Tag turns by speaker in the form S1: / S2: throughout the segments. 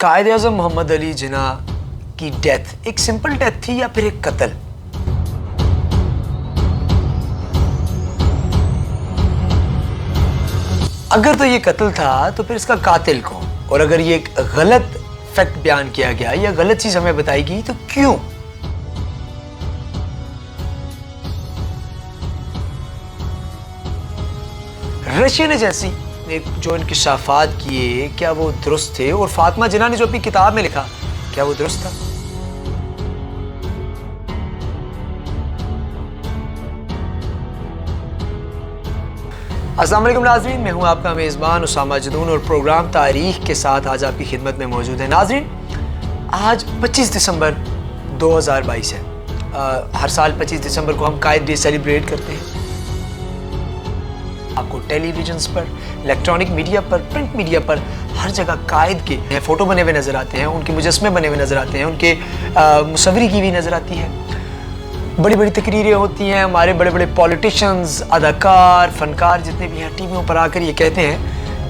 S1: قائد اعظم محمد علی جناح کی ڈیتھ ایک simple death تھی یا پھر ایک قتل؟ اگر تو یہ قتل تھا تو پھر اس کا قاتل کون؟ اور اگر یہ ایک غلط فیکٹ بیان کیا گیا یا غلط چیز ہمیں بتائی گئی تو کیوں؟ رشین ایجنسی نے جو انکشافات کیے کیا وہ درست تھے؟ اور فاطمہ جناح نے جو اپنی کتاب میں لکھا کیا وہ درست تھا؟ السلام علیکم ناظرین، میں ہوں آپ کا میزبان اسامہ جدون اور پروگرام تاریخ کے ساتھ آج آپ کی خدمت میں موجود ہے۔ ناظرین، آج 25 دسمبر 2022 ہے۔ ہر سال 25 دسمبر کو ہم قائد ڈے سیلیبریٹ کرتے ہیں۔ آپ کو ٹیلی ویژنز پر، الیکٹرانک میڈیا پر، پرنٹ میڈیا پر ہر جگہ قائد کے فوٹو بنے ہوئے نظر آتے ہیں، ان کے مجسمے بنے ہوئے نظر آتے ہیں، ان کے مصوری کی بھی نظر آتی ہے۔ بڑی بڑی تقریریں ہوتی ہیں، ہمارے بڑے بڑے پولیٹیشنز، اداکار، فنکار جتنے بھی ہیں ٹی ویوں پر آ کر یہ کہتے ہیں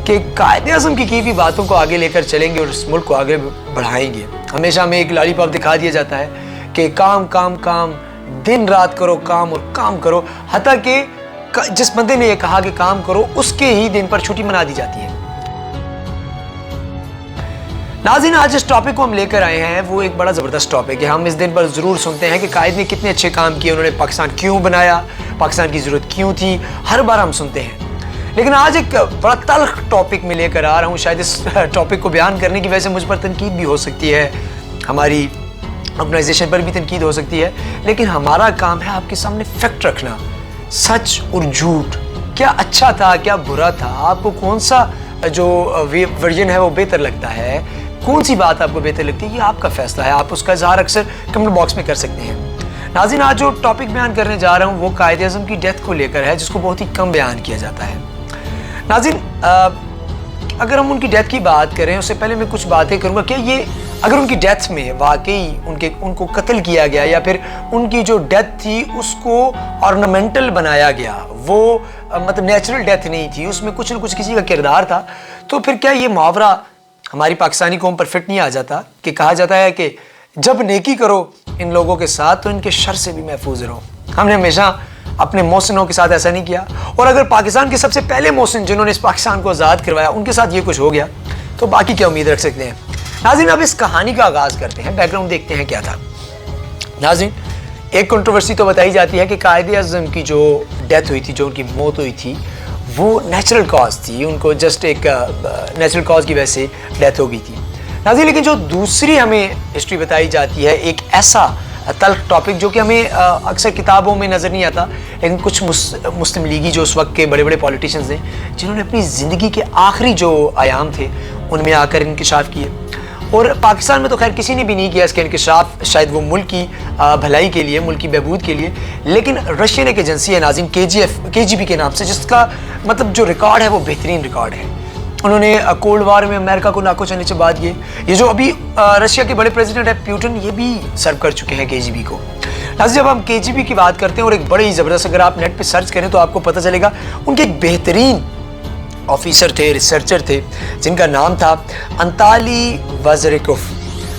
S1: کہ قائد اعظم کی ہوئی باتوں کو آگے لے کر چلیں گے اور اس ملک کو آگے بڑھائیں گے۔ ہمیشہ ہمیں ایک لالی پاپ دکھا دیا جاتا ہے کہ کام کام کام، دن رات کرو کام اور کام کرو، حتیٰ کہ جس بندے نے یہ کہا کہ کام کرو اس کے ہی دن پر چھٹی منا دی جاتی ہے۔ ناظرین، آج اس ٹاپک کو ہم لے کر آئے ہیں، وہ ایک بڑا زبردست ٹاپک ہے۔ ہم اس دن پر ضرور سنتے ہیں کہ قائد نے کتنے اچھے کام کیے، انہوں نے پاکستان کیوں بنایا، پاکستان کی ضرورت کیوں تھی، ہر بار ہم سنتے ہیں۔ لیکن آج ایک بڑا تلخ ٹاپک میں لے کر آ رہا ہوں۔ شاید اس ٹاپک کو بیان کرنے کی وجہ سے مجھ پر تنقید بھی ہو سکتی ہے، ہماری آرگنائزیشن پر بھی تنقید ہو سکتی ہے، لیکن ہمارا کام ہے آپ کے سامنے فیکٹ رکھنا، سچ اور جھوٹ، کیا اچھا تھا کیا برا تھا، آپ کو کون سا جو ورژن ہے وہ بہتر لگتا ہے، کون سی بات آپ کو بہتر لگتی ہے، یہ آپ کا فیصلہ ہے۔ آپ اس کا اظہار اکثر کمنٹ باکس میں کر سکتے ہیں۔ ناظرین، آج جو ٹاپک بیان کرنے جا رہا ہوں وہ قائد اعظم کی ڈیتھ کو لے کر ہے، جس کو بہت ہی کم بیان کیا جاتا ہے۔ ناظرین، اگر ہم ان کی ڈیتھ کی بات کریں اس سے پہلے میں کچھ باتیں کروں گا کہ یہ اگر ان کی ڈیتھ میں واقعی ان کو قتل کیا گیا یا پھر ان کی جو ڈیتھ تھی اس کو آرنامنٹل بنایا گیا، وہ مطلب نیچرل ڈیتھ نہیں تھی، اس میں کچھ نہ کچھ کسی کا کردار تھا، تو پھر کیا یہ محاورہ ہماری پاکستانی قوم پر فٹ نہیں آ جاتا کہ کہا جاتا ہے کہ جب نیکی کرو ان لوگوں کے ساتھ تو ان کے شر سے بھی محفوظ رہو؟ ہم نے ہمیشہ اپنے محسنوں کے ساتھ ایسا نہیں کیا، اور اگر پاکستان کے سب سے پہلے محسن جنہوں نے اس پاکستان کو آزاد کروایا ان کے ساتھ یہ کچھ ہو گیا تو باقی کیا امید رکھ سکتے ہیں؟ ناظرین، اب اس کہانی کا آغاز کرتے ہیں، بیک گراؤنڈ دیکھتے ہیں کیا تھا۔ ناظرین، ایک کنٹروورسی تو بتائی جاتی ہے کہ قائد اعظم کی جو ڈیتھ ہوئی تھی، جو ان کی موت ہوئی تھی، وہ نیچرل کاز تھی، ان کو جسٹ ایک نیچرل کاز کی وجہ سے ڈیتھ ہو گئی تھی۔ ناظرین، لیکن جو دوسری ہمیں ہسٹری بتائی جاتی ہے، ایک ایسا تلخ ٹاپک جو کہ ہمیں اکثر کتابوں میں نظر نہیں آتا، لیکن کچھ مسلم لیگی جو اس وقت کے بڑے بڑے پولیٹیشنز ہیں جنہوں نے اپنی زندگی کے آخری جو ایام تھے ان میں آ کر انکشاف کیے، اور پاکستان میں تو خیر کسی نے بھی نہیں کیا اس کا انکشاف، شاید وہ ملک کی بھلائی کے لیے، ملک کی بہبود کے لیے، لیکن رشین ایک ایجنسی ہے ناظرین، KGB کے نام سے، جس کا مطلب جو ریکارڈ ہے وہ بہترین ریکارڈ ہے۔ انہوں نے کولڈ وار میں امریکہ کو ناکو چلنے کے بعد یہ جو ابھی رشیا کے بڑے پریزیڈنٹ ہے پیوٹن، یہ بھی سرو کر چکے ہیں KGB کو۔ ناظرین، جب ہم KGB کی بات کرتے ہیں اور ایک بڑی زبردست، اگر آپ نیٹ پہ سرچ کریں تو آپ کو پتہ چلے گا ان کے ایک بہترین آفیسر تھے، ریسرچر تھے، جن کا نام تھا انتالی وزریکوف۔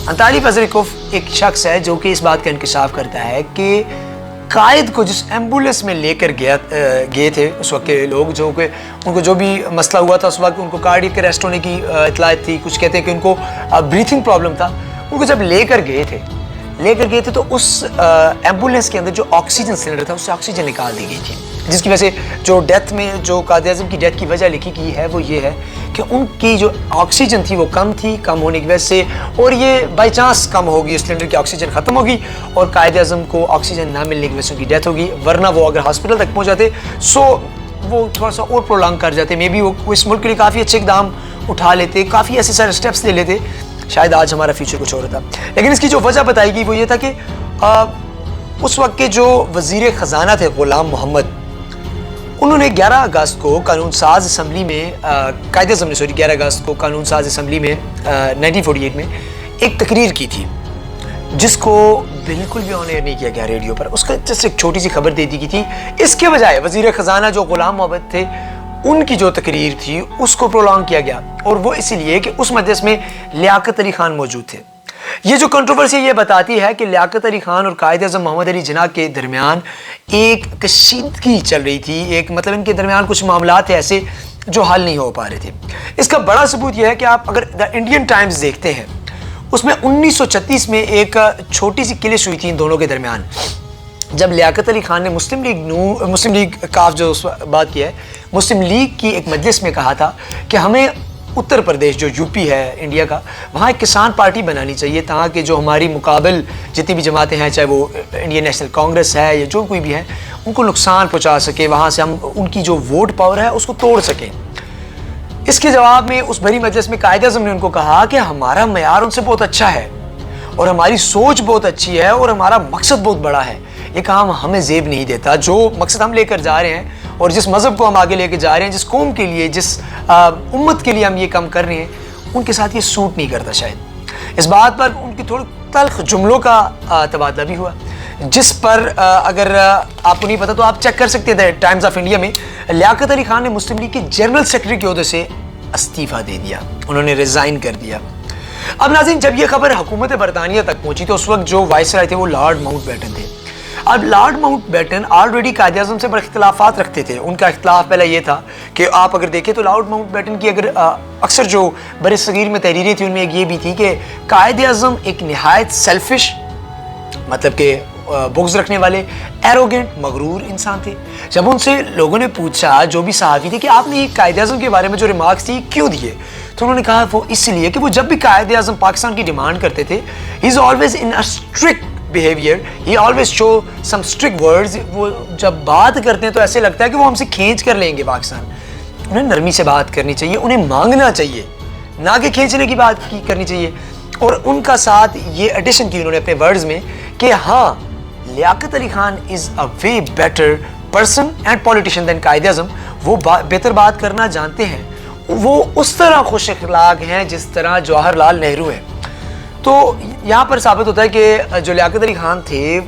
S1: انتالی وزریکوف ایک شخص ہے جو کہ اس بات کا انکشاف کرتا ہے کہ قائد کو جس ایمبولینس میں لے کر گئے تھے اس وقت کے لوگ، جو کہ ان کو جو بھی مسئلہ ہوا تھا اس وقت، ان کو کارڈیک اریسٹ ہونے کی اطلاع تھی، کچھ کہتے ہیں کہ ان کو بریتھنگ پرابلم تھا، ان کو جب لے کر گئے تھے تو اس ایمبولینس کے اندر جو آکسیجن سلنڈر تھا اس سے آکسیجن نکال دی گئی تھی، جس کی وجہ سے جو ڈیتھ میں جو قائد اعظم کی ڈیتھ کی وجہ لکھی گئی ہے وہ یہ ہے کہ ان کی جو آکسیجن تھی وہ کم ہونے کی وجہ سے، اور یہ بائی چانس کم ہوگی، سلنڈر کی آکسیجن ختم ہوگی اور قائد اعظم کو آکسیجن نہ ملنے کی وجہ سے ان کی ڈیتھ ہوگی، ورنہ وہ اگر ہاسپٹل تک پہنچ جاتے سو وہ تھوڑا سا اور پرولانگ کر جاتے، مے بی وہ اس ملک کے لیے کافی اچھے اقدام اٹھا لیتے، کافی ایسے سارے اسٹیپس لے لیتے، شاید آج ہمارا فیوچر کچھ اور ہوتا۔ لیکن اس کی جو وجہ بتائی گئی وہ یہ تھا کہ اس وقت کے جو وزیر خزانہ تھے غلام محمد، انہوں نے 11 اگست کو قانون ساز اسمبلی میں قائد اعظم نے 11 اگست کو قانون ساز اسمبلی میں 1948 میں ایک تقریر کی تھی، جس کو بالکل بھی آن ایئر نہیں کیا گیا ریڈیو پر، اس کا جس ایک چھوٹی سی خبر دے دی گئی تھی۔ اس کے بجائے وزیر خزانہ جو غلام محمد تھے ان کی جو تقریر تھی اس کو پرولونگ کیا گیا، اور وہ اسی لیے کہ اس مجلس میں لیاقت علی خان موجود تھے۔ یہ جو کنٹروورسی یہ بتاتی ہے کہ لیاقت علی خان اور قائد اعظم محمد علی جناح کے درمیان ایک کشیدگی چل رہی تھی، ایک مطلب ان کے درمیان کچھ معاملات تھے ایسے جو حل نہیں ہو پا رہے تھے۔ اس کا بڑا ثبوت یہ ہے کہ آپ اگر دا انڈین ٹائمز دیکھتے ہیں، اس میں 1936 میں ایک چھوٹی سی کلش ہوئی تھی ان دونوں کے درمیان، جب لیاقت علی خان نے مسلم لیگ کاف جو بات کیا ہے، مسلم لیگ کی ایک مجلس میں کہا تھا کہ ہمیں اتر پردیش جو یو پی ہے انڈیا کا، وہاں ایک کسان پارٹی بنانی چاہیے تاکہ جو ہماری مقابل جتنی بھی جماعتیں ہیں، چاہے وہ انڈین نیشنل کانگریس ہے یا جو کوئی بھی ہے، ان کو نقصان پہنچا سکے، وہاں سے ہم ان کی جو ووٹ پاور ہے اس کو توڑ سکیں۔ اس کے جواب میں اس بھری مجلس میں قائد اعظم نے ان کو کہا کہ ہمارا معیار ان سے بہت اچھا ہے اور ہماری سوچ بہت اچھی ہے اور ہمارا مقصد بہت بڑا ہے، یہ کام ہمیں زیب نہیں دیتا، جو مقصد ہم لے کر جا رہے ہیں اور جس مذہب کو ہم آگے لے کے جا رہے ہیں، جس قوم کے لیے، جس امت کے لیے ہم یہ کام کر رہے ہیں، ان کے ساتھ یہ سوٹ نہیں کرتا شاید۔ اس بات پر ان کی تھوڑی تلخ جملوں کا تبادلہ بھی ہوا، جس پر اگر آپ کو نہیں پتا تو آپ چیک کر سکتے تھے ٹائمز آف انڈیا میں، لیاقت علی خان نے مسلم لیگ کے جنرل سیکرٹری کے عہدے سے استعفیٰ دے دیا، انہوں نے ریزائن کر دیا۔ اب ناظرین، جب یہ خبر حکومت برطانیہ تک پہنچی تو اس وقت جو وائسرائے تھے وہ لارڈ ماؤنٹ بیٹن تھے۔ اب lord Mount beaten already Quaid Azam سے بڑے اختلافات رکھتے تھے۔ ان کا اختلاف پہلا یہ تھا کہ آپ اگر دیکھیں تو لارڈ ماؤنٹ بیٹن کی اگر اکثر جو بر صغیر میں تحریریں تھیں ان میں ایک یہ بھی تھی کہ قائد اعظم ایک نہایت سیلفش، مطلب کہ بغض رکھنے والے، ایروگنٹ، مغرور انسان تھے۔ جب ان سے لوگوں نے پوچھا، جو بھی صحافی تھے، کہ آپ نے یہ قائد اعظم کے بارے میں جو ریمارکس تھی کیوں دیے، تو انہوں نے کہا وہ اس لیے کہ وہ جب بھی قائد اعظم پاکستان کی ڈیمانڈ کرتے تھے، he is always in a strict behaviour, he always show some strict words, وہ جب بات کرتے ہیں تو ایسے لگتا ہے کہ وہ ہم سے کھینچ کر لیں گے پاکستان۔ انہیں نرمی سے بات کرنی چاہیے، انہیں مانگنا چاہیے، نہ کہ کھینچنے کی بات کرنی چاہیے۔ اور ان کا ساتھ یہ ایڈیشن کی انہوں نے اپنے ورڈز میں کہ ہاں، Liaquat Ali Khan is a way better person and politician than Quaid Azam, وہ بہتر بات کرنا جانتے ہیں، وہ اس طرح خوش اخلاق ہیں جس طرح جواہر لال نہرو ہیں۔ تو یہاں پر ثابت ہوتا ہے کہ جو لیاقت علی خان تھے،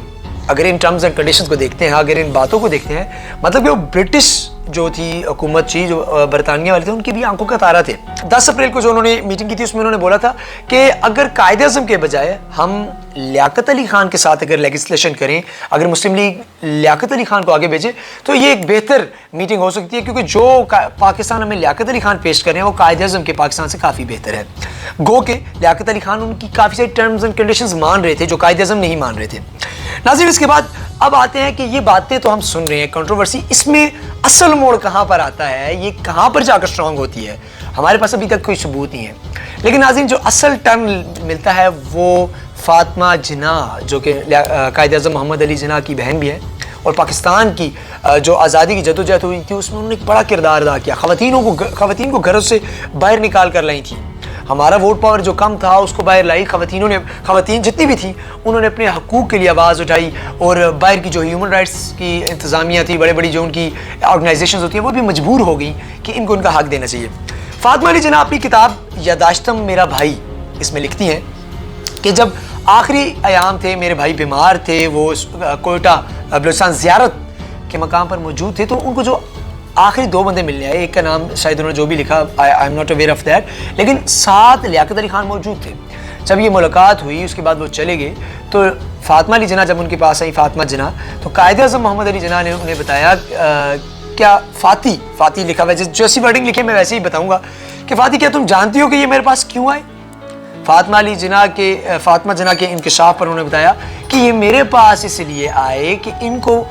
S1: اگر ان ٹرمز اینڈ کنڈیشنز کو دیکھتے ہیں، اگر ان باتوں کو دیکھتے ہیں، مطلب کہ وہ برٹش جو تھی حکومت تھی، جو برطانیہ والے تھے، ان کی بھی آنکھوں کا تارا تھے۔ 10 اپریل کو جو انہوں نے میٹنگ کی تھی اس میں انہوں نے بولا تھا کہ اگر قائد اعظم کے بجائے ہم لیاقت علی خان کے ساتھ اگر لیجسلیشن کریں، اگر مسلم لیگ لیاقت علی خان کو آگے بھیجے تو یہ ایک بہتر میٹنگ ہو سکتی ہے، کیونکہ جو پاکستان ہمیں لیاقت علی خان پیش کر رہے ہیں وہ قائد اعظم کے پاکستان سے کافی بہتر ہے۔ گو کہ لیاقت علی خان ان کی کافی ساری ٹرمز اینڈ کنڈیشنز مان رہے تھے جو قائد اعظم نہیں مان رہے تھے۔ ناظرین، اس کے بعد اب آتے ہیں کہ یہ باتیں تو ہم سن رہے ہیں، کنٹروورسی، اس میں اصل موڑ کہاں پر آتا ہے، یہ کہاں پر جا کر سٹرونگ ہوتی ہے، ہمارے پاس ابھی تک کوئی ثبوت نہیں ہے۔ لیکن ناظرین، جو اصل ٹرن ملتا ہے وہ فاطمہ جناح، جو کہ قائد اعظم محمد علی جناح کی بہن بھی ہے، اور پاکستان کی جو آزادی کی جدوجہد ہوئی تھی اس میں انہوں نے ایک بڑا کردار ادا کیا، خواتین کو گھروں سے باہر نکال کر لائی تھی۔ ہمارا ووٹ پاور جو کم تھا اس کو باہر لائی خواتین جتنی بھی تھیں، انہوں نے اپنے حقوق کے لیے آواز اٹھائی، اور باہر کی جو ہیومن رائٹس کی انتظامیہ تھی، بڑی جو ان کی آرگنائزیشنز ہوتی ہیں، وہ بھی مجبور ہو گئی کہ ان کو ان کا حق دینا چاہیے۔ فاطمہ علی جناح اپنی کتاب یاداشتم میرا بھائی اس میں لکھتی ہیں کہ جب آخری ایام تھے، میرے بھائی بیمار تھے، وہ کوئٹہ بلوچستان زیارت کے مقام پر موجود تھے، تو ان کو جو آخری 2 بندے ملنے آئے، ایک کا نام شاید انہوں نے جو بھی لکھا I am not aware of that, لیکن ساتھ لیاقت علی خان موجود تھے۔ جب یہ ملاقات ہوئی اس کے بعد وہ چلے گئے، تو فاطمہ علی جناح جب ان کے پاس آئی، فاطمہ جناح، تو قائد اعظم محمد علی جناح نے انہیں بتایا کیا فاتی لکھا ہوا ہے، جیسی ورڈنگ لکھے میں ویسے ہی بتاؤں گا کہ فاتی، کیا تم جانتی ہو کہ یہ میرے پاس کیوں آئے؟ فاطمہ جناح کے انکشاف پر انہوں نے بتایا کہ یہ میرے پاس اس لیے آئے کہ ان کو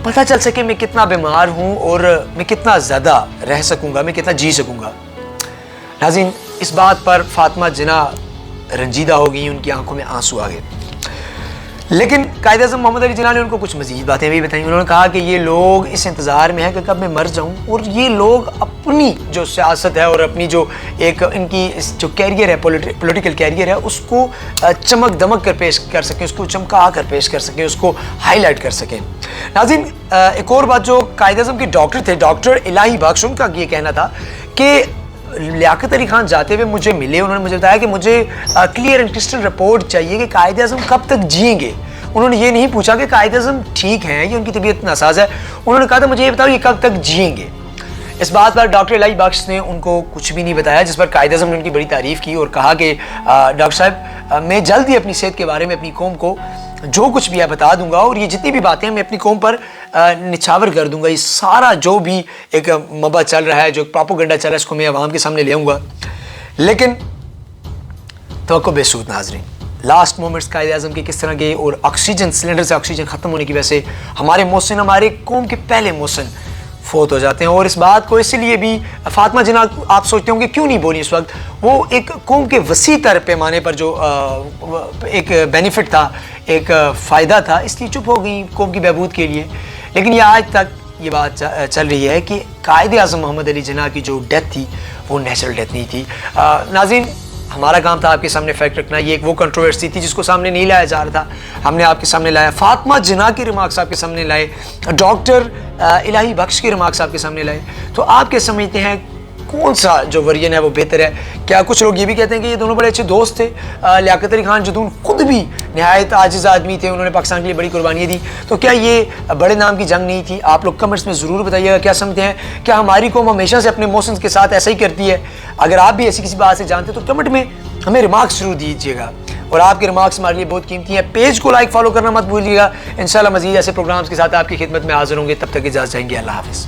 S1: پتہ چل سکے میں کتنا بیمار ہوں اور میں کتنا زیادہ رہ سکوں گا، میں کتنا جی سکوں گا۔ ناظرین، اس بات پر فاطمہ جناح رنجیدہ ہو گئی، ان کی آنکھوں میں آنسو آ گئے۔ لیکن قائد اعظم محمد علی جناح نے ان کو کچھ مزید باتیں بھی بتائیں۔ انہوں نے کہا کہ یہ لوگ اس انتظار میں ہیں کہ کب میں مر جاؤں، اور یہ لوگ اپنی جو سیاست ہے اور اپنی جو ایک ان کی جو کیریئر ہے، پولیٹیکل کیریئر ہے، اس کو چمک دمک کر پیش کر سکیں، اس کو چمکا کر پیش کر سکیں، اس کو ہائی لائٹ کر سکیں۔ ناظرین، ایک اور بات جو قائد اعظم کے ڈاکٹر تھے، ڈاکٹر الہی بخش، ان کا یہ کہنا تھا کہ لیاقت علی خان جاتے ہوئے مجھے ملے، انہوں نے مجھے بتایا کہ مجھے کلیئر اینڈ کرسٹل رپورٹ چاہیے کہ قائد اعظم کب تک جئیں گے۔ انہوں نے یہ نہیں پوچھا کہ قائد اعظم ٹھیک ہیں یا ان کی طبیعت ناساز ہے، انہوں نے کہا تھا مجھے یہ بتاؤ یہ کب تک جئیں گے۔ اس بات پر ڈاکٹر الہی بخش نے ان کو کچھ بھی نہیں بتایا، جس پر قائد اعظم نے ان کی بڑی تعریف کی اور کہا کہ ڈاکٹر صاحب میں جلد ہی اپنی صحت کے بارے میں اپنی قوم کو جو کچھ بھی ہے بتا دوں گا، اور یہ جتنی بھی باتیں میں اپنی قوم پر نچھاور کر دوں گا، یہ سارا جو بھی ایک مبا چل رہا ہے، جو پروپیگنڈا چل رہا ہے، اس کو میں عوام کے سامنے لے آؤں گا۔ لیکن توقع بے سود ناظرین، لاسٹ مومنٹس قائد اعظم کے کس طرح گئے، اور آکسیجن سلنڈر سے آکسیجن ختم ہونے کی وجہ سے ہمارے محسن، ہمارے قوم کے پہلے محسن فوت ہو جاتے ہیں۔ اور اس بات کو اس لیے بھی فاطمہ جناح آپ سوچتے ہوں گے کیوں نہیں بولی اس وقت، وہ ایک قوم کے وسیع تر پیمانے پر جو ایک بینیفٹ تھا، ایک فائدہ تھا، اس لیے چپ ہو گئی قوم کی بہبود کے لیے۔ لیکن یہ آج تک یہ بات چل رہی ہے کہ قائد اعظم محمد علی جناح کی جو ڈیتھ تھی وہ نیچرل ڈیتھ نہیں تھی۔ ناظرین، ہمارا کام تھا آپ کے سامنے فیکٹ رکھنا، یہ ایک وہ کنٹروورسی تھی جس کو سامنے نہیں لایا جا رہا تھا، ہم نے آپ کے سامنے لایا۔ فاطمہ جناح کی ریمارکس آپ کے سامنے لائے، ڈاکٹر الہی بخش کی ریمارکس آپ کے سامنے لائے، تو آپ کیا سمجھتے ہیں کون سا جو ورژن ہے وہ بہتر ہے؟ کیا کچھ لوگ یہ بھی کہتے ہیں کہ یہ دونوں بڑے اچھے دوست تھے، لیاقت علی خان جدون خود بھی نہایت عاجز آدمی تھے، انہوں نے پاکستان کے لیے بڑی قربانیاں دی، تو کیا یہ بڑے نام کی جنگ نہیں تھی؟ آپ لوگ کمنٹس میں ضرور بتائیے گا کیا سمجھتے ہیں، کیا ہماری قوم ہمیشہ سے اپنے محسن کے ساتھ ایسا ہی کرتی ہے؟ اگر آپ بھی ایسی کسی بات سے جانتے ہیں تو کمنٹ میں ہمیں ریمارکس ضرور دیجیے گا، اور آپ کے ریمارکس ہمارے لیے بہت قیمتی ہیں۔ پیج کو لائک فالو کرنا مت بھولیے گا، انشاءاللہ مزید ایسے پروگرامز کے ساتھ آپ کی خدمت میں حاضر ہوں گے، تب تک اجازت چاہیں گے، اللہ حافظ۔